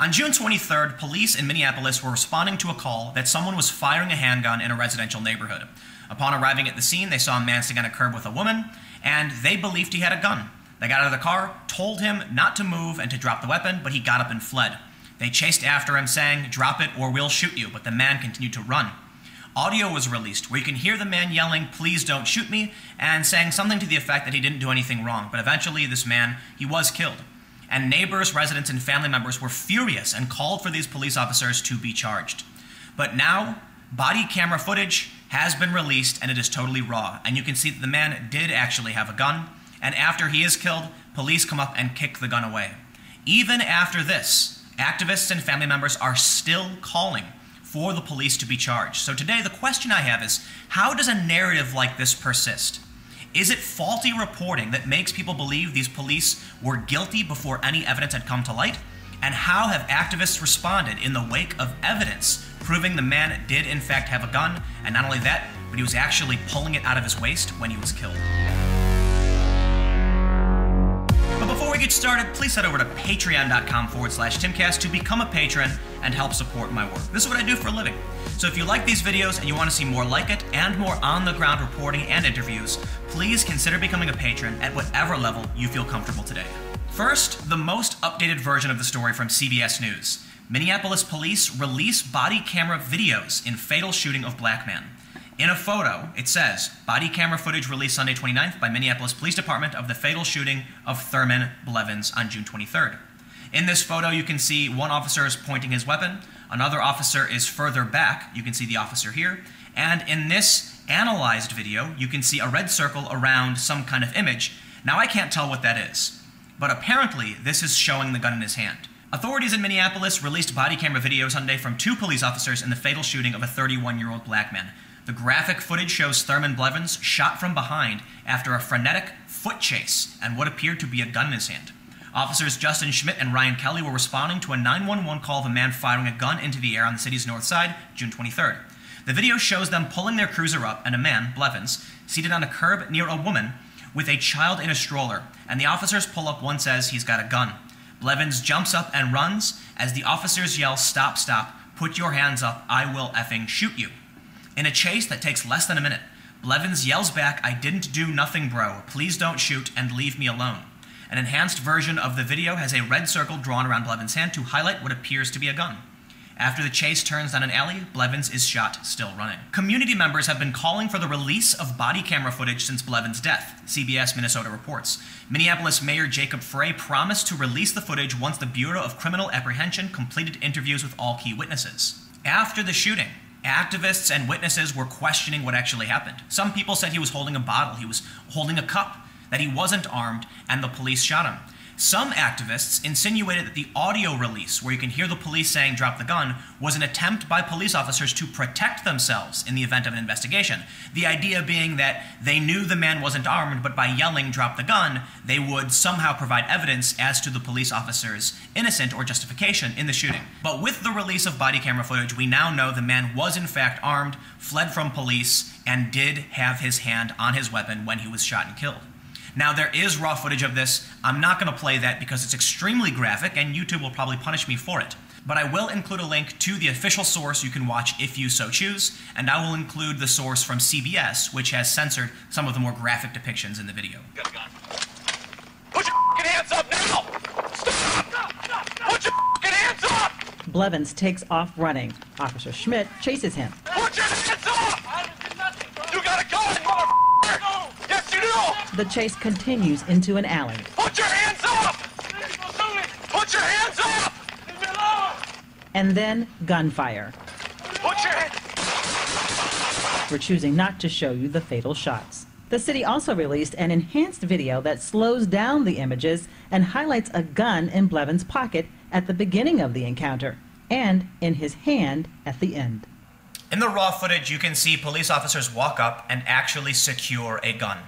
On June 23rd, police in Minneapolis were responding to a call that someone was firing a handgun in a residential neighborhood. Upon arriving at the scene, they saw a man sitting on a curb with a woman, and they believed he had a gun. They got out of the car, told him not to move and to drop the weapon, but he got up and fled. They chased after him, saying, "Drop it or we'll shoot you," but the man continued to run. Audio was released where you can hear the man yelling, "Please don't shoot me," and saying something to the effect that he didn't do anything wrong, but eventually this man, he was killed. And neighbors, residents, and family members were furious and called for these police officers to be charged. But now, body camera footage has been released and it is totally raw, and you can see that the man did actually have a gun, and after he is killed, police come up and kick the gun away. Even after this, activists and family members are still calling for the police to be charged. So today, the question I have is, how does a narrative like this persist? Is it faulty reporting that makes people believe these police were guilty before any evidence had come to light? And how have activists responded in the wake of evidence proving the man did in fact have a gun, and not only that, but he was actually pulling it out of his waist when he was killed? But before we get started, please head over to patreon.com/Timcast to become a patron and help support my work. This is what I do for a living. So if you like these videos and you want to see more like it and more on-the-ground reporting and interviews, please consider becoming a patron at whatever level you feel comfortable today. First, the most updated version of the story from CBS News. Minneapolis Police release body camera videos in fatal shooting of black man. In a photo, it says, body camera footage released Sunday 29th by Minneapolis Police Department of the fatal shooting of Thurman Blevins on June 23rd. In this photo, you can see one officer is pointing his weapon, another officer is further back, you can see the officer here, and in this analyzed video, you can see a red circle around some kind of image. Now I can't tell what that is, but apparently this is showing the gun in his hand. Authorities in Minneapolis released body camera video Sunday from 2 police officers in the fatal shooting of a 31-year-old black man. The graphic footage shows Thurman Blevins shot from behind after a frenetic foot chase and what appeared to be a gun in his hand. Officers Justin Schmidt and Ryan Kelly were responding to a 911 call of a man firing a gun into the air on the city's north side, June 23rd. The video shows them pulling their cruiser up and a man, Blevins, seated on a curb near a woman with a child in a stroller, and the officers pull up. One says he's got a gun. Blevins jumps up and runs as the officers yell, "Stop, stop, put your hands up, I will effing shoot you." In a chase that takes less than a minute, Blevins yells back, "I didn't do nothing, bro. Please don't shoot and leave me alone." An enhanced version of the video has a red circle drawn around Blevins' hand to highlight what appears to be a gun. After the chase turns down an alley, Blevins is shot, still running. Community members have been calling for the release of body camera footage since Blevins' death, CBS Minnesota reports. Minneapolis Mayor Jacob Frey promised to release the footage once the Bureau of Criminal Apprehension completed interviews with all key witnesses. After the shooting, activists and witnesses were questioning what actually happened. Some people said he was holding a bottle, he was holding a cup, that he wasn't armed, and the police shot him. Some activists insinuated that the audio release, where you can hear the police saying "drop the gun," was an attempt by police officers to protect themselves in the event of an investigation. The idea being that they knew the man wasn't armed, but by yelling "drop the gun," they would somehow provide evidence as to the police officers' innocence or justification in the shooting. But with the release of body camera footage, we now know the man was in fact armed, fled from police, and did have his hand on his weapon when he was shot and killed. Now, there is raw footage of this. I'm not going to play that because it's extremely graphic and YouTube will probably punish me for it. But I will include a link to the official source you can watch if you so choose, and I will include the source from CBS, which has censored some of the more graphic depictions in the video. Got a gun. Put your f***ing hands up now! Stop! Put your f***ing hands up! Blevins takes off running. Officer Schmidt chases him. Put your hands up! I did nothing, bro. You got a gun, motherfucker! Yes, you do! The chase continues into an alley. Put your hands up! Put your hands up! Leave me alone! And then gunfire. Put your hands... We're choosing not to show you the fatal shots. The city also released an enhanced video that slows down the images and highlights a gun in Blevins' pocket at the beginning of the encounter and in his hand at the end. In the raw footage, you can see police officers walk up and actually secure a gun.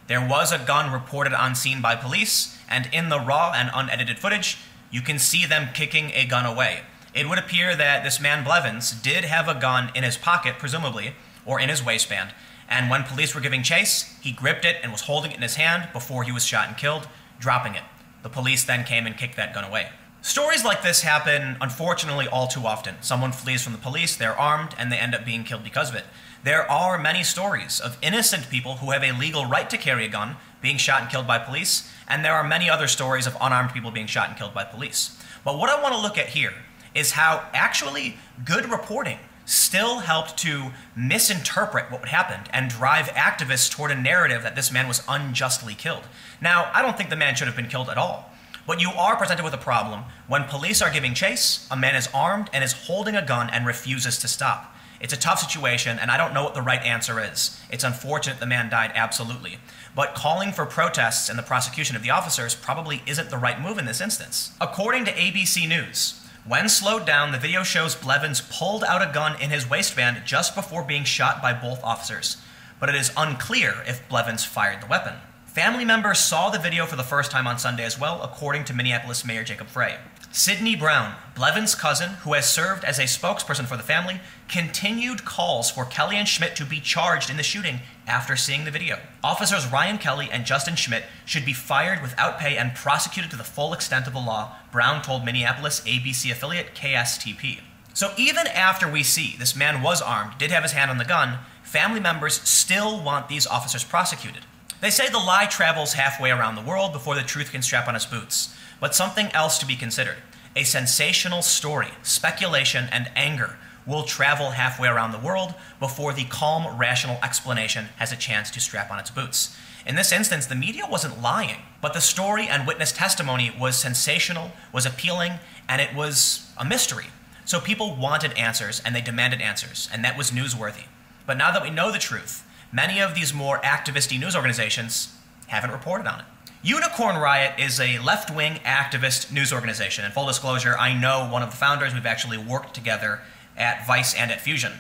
There was a gun reported on scene by police, and in the raw and unedited footage, you can see them kicking a gun away. It would appear that this man Blevins did have a gun in his pocket, presumably, or in his waistband, and when police were giving chase, he gripped it and was holding it in his hand before he was shot and killed, dropping it. The police then came and kicked that gun away. Stories like this happen, unfortunately, all too often. Someone flees from the police, they're armed, and they end up being killed because of it. There are many stories of innocent people who have a legal right to carry a gun being shot and killed by police, and there are many other stories of unarmed people being shot and killed by police. But what I want to look at here is how actually good reporting still helped to misinterpret what happened and drive activists toward a narrative that this man was unjustly killed. Now, I don't think the man should have been killed at all. But you are presented with a problem when police are giving chase, a man is armed and is holding a gun and refuses to stop. It's a tough situation, and I don't know what the right answer is. It's unfortunate the man died, absolutely. But calling for protests and the prosecution of the officers probably isn't the right move in this instance. According to ABC News, when slowed down, the video shows Blevins pulled out a gun in his waistband just before being shot by both officers. But it is unclear if Blevins fired the weapon. Family members saw the video for the first time on Sunday as well, according to Minneapolis Mayor Jacob Frey. Sidney Brown, Blevins' cousin, who has served as a spokesperson for the family, continued calls for Kelly and Schmidt to be charged in the shooting after seeing the video. Officers Ryan Kelly and Justin Schmidt should be fired without pay and prosecuted to the full extent of the law, Brown told Minneapolis ABC affiliate KSTP. So even after we see this man was armed, did have his hand on the gun, family members still want these officers prosecuted. They say the lie travels halfway around the world before the truth can strap on its boots. But something else to be considered. A sensational story, speculation, and anger will travel halfway around the world before the calm, rational explanation has a chance to strap on its boots. In this instance, the media wasn't lying, but the story and witness testimony was sensational, was appealing, and it was a mystery. So people wanted answers, and they demanded answers, and that was newsworthy. But now that we know the truth, many of these more activist-y news organizations haven't reported on it. Unicorn Riot is a left-wing activist news organization. In full disclosure, I know one of the founders. We've actually worked together at Vice and at Fusion.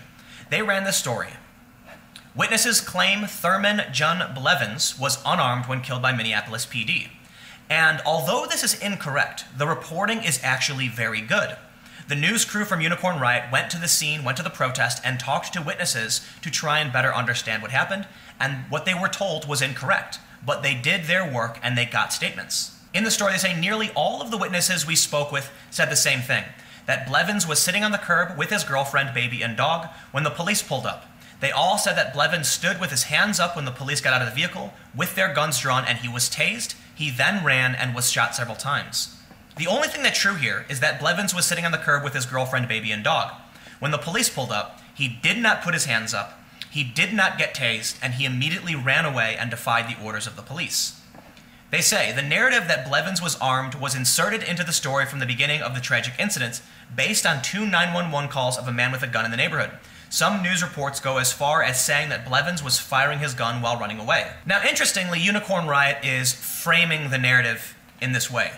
They ran this story. Witnesses claim Thurman John Blevins was unarmed when killed by Minneapolis PD. And although this is incorrect, the reporting is actually very good. The news crew from Unicorn Riot went to the scene, went to the protest, and talked to witnesses to try and better understand what happened, and what they were told was incorrect. But they did their work and they got statements. In the story, they say nearly all of the witnesses we spoke with said the same thing, that Blevins was sitting on the curb with his girlfriend, baby, and dog when the police pulled up. They all said that Blevins stood with his hands up when the police got out of the vehicle, with their guns drawn, and he was tased. He then ran and was shot several times. The only thing that's true here is that Blevins was sitting on the curb with his girlfriend, baby, and dog. When the police pulled up, he did not put his hands up, he did not get tased, and he immediately ran away and defied the orders of the police. They say the narrative that Blevins was armed was inserted into the story from the beginning of the tragic incident based on 2 911 calls of a man with a gun in the neighborhood. Some news reports go as far as saying that Blevins was firing his gun while running away. Now, interestingly, Unicorn Riot is framing the narrative in this way.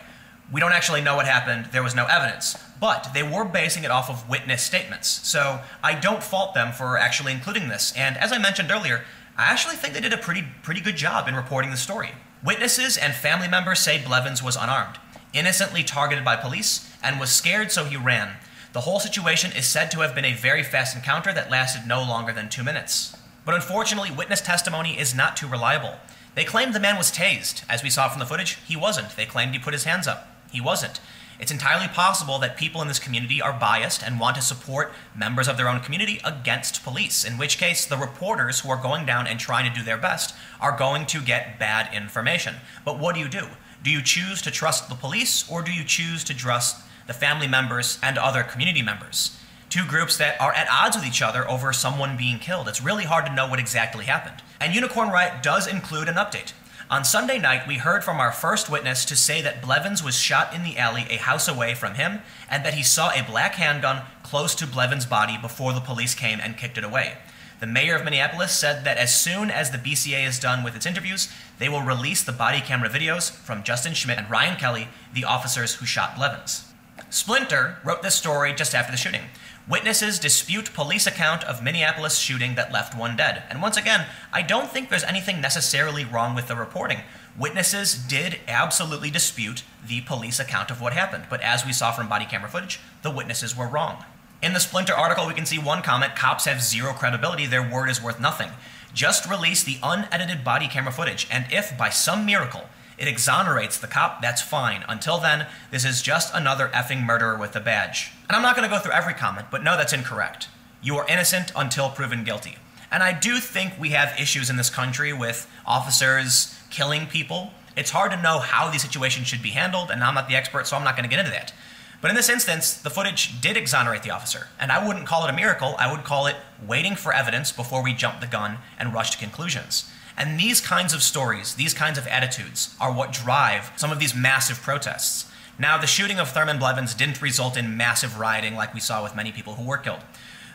We don't actually know what happened, there was no evidence, but they were basing it off of witness statements. So I don't fault them for actually including this. And as I mentioned earlier, I actually think they did a pretty good job in reporting the story. Witnesses and family members say Blevins was unarmed, innocently targeted by police, and was scared so he ran. The whole situation is said to have been a very fast encounter that lasted no longer than 2 minutes. But unfortunately, witness testimony is not too reliable. They claimed the man was tased. As we saw from the footage, he wasn't. They claimed he put his hands up. He wasn't. It's entirely possible that people in this community are biased and want to support members of their own community against police, in which case the reporters who are going down and trying to do their best are going to get bad information. But what do? Do you choose to trust the police, or do you choose to trust the family members and other community members? Two groups that are at odds with each other over someone being killed. It's really hard to know what exactly happened. And Unicorn Riot does include an update. On Sunday night, we heard from our first witness to say that Blevins was shot in the alley a house away from him, and that he saw a black handgun close to Blevins' body before the police came and kicked it away. The mayor of Minneapolis said that as soon as the BCA is done with its interviews, they will release the body camera videos from Justin Schmidt and Ryan Kelly, the officers who shot Blevins. Splinter wrote this story just after the shooting. Witnesses dispute police account of Minneapolis shooting that left 1 dead. And once again, I don't think there's anything necessarily wrong with the reporting. Witnesses did absolutely dispute the police account of what happened. But as we saw from body camera footage, the witnesses were wrong. In the Splinter article, we can see one comment: cops have zero credibility, their word is worth nothing. Just release the unedited body camera footage, and if, by some miracle, it exonerates the cop, that's fine. Until then, this is just another effing murderer with a badge. And I'm not going to go through every comment, but no, that's incorrect. You are innocent until proven guilty. And I do think we have issues in this country with officers killing people. It's hard to know how these situations should be handled, and I'm not the expert, so I'm not going to get into that. But in this instance, the footage did exonerate the officer, and I wouldn't call it a miracle, I would call it waiting for evidence before we jump the gun and rush to conclusions. And these kinds of stories, these kinds of attitudes, are what drive some of these massive protests. Now, the shooting of Thurman Blevins didn't result in massive rioting like we saw with many people who were killed.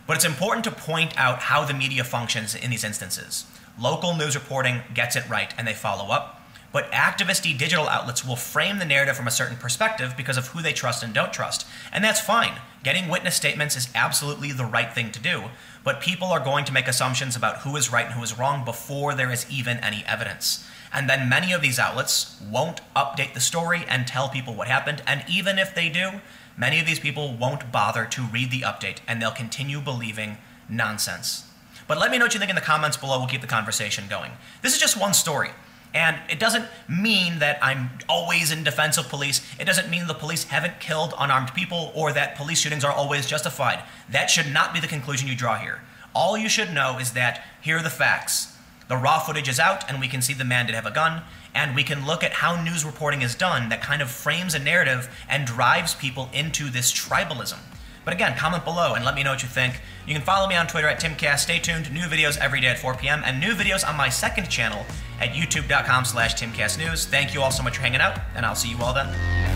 But it's important to point out how the media functions in these instances. Local news reporting gets it right, and they follow up. But activist-y digital outlets will frame the narrative from a certain perspective because of who they trust and don't trust. And that's fine. Getting witness statements is absolutely the right thing to do. But people are going to make assumptions about who is right and who is wrong before there is even any evidence. And then many of these outlets won't update the story and tell people what happened. And even if they do, many of these people won't bother to read the update, and they'll continue believing nonsense. But let me know what you think in the comments below. We'll keep the conversation going. This is just one story. And it doesn't mean that I'm always in defense of police. It doesn't mean the police haven't killed unarmed people or that police shootings are always justified. That should not be the conclusion you draw here. All you should know is that here are the facts. The raw footage is out, and we can see the man did have a gun, and we can look at how news reporting is done that kind of frames a narrative and drives people into this tribalism. But again, comment below and let me know what you think. You can follow me on Twitter at TimCast. Stay tuned. New videos every day at 4 p.m. and new videos on my second channel at youtube.com/TimCastNews. Thank you all so much for hanging out, and I'll see you all then.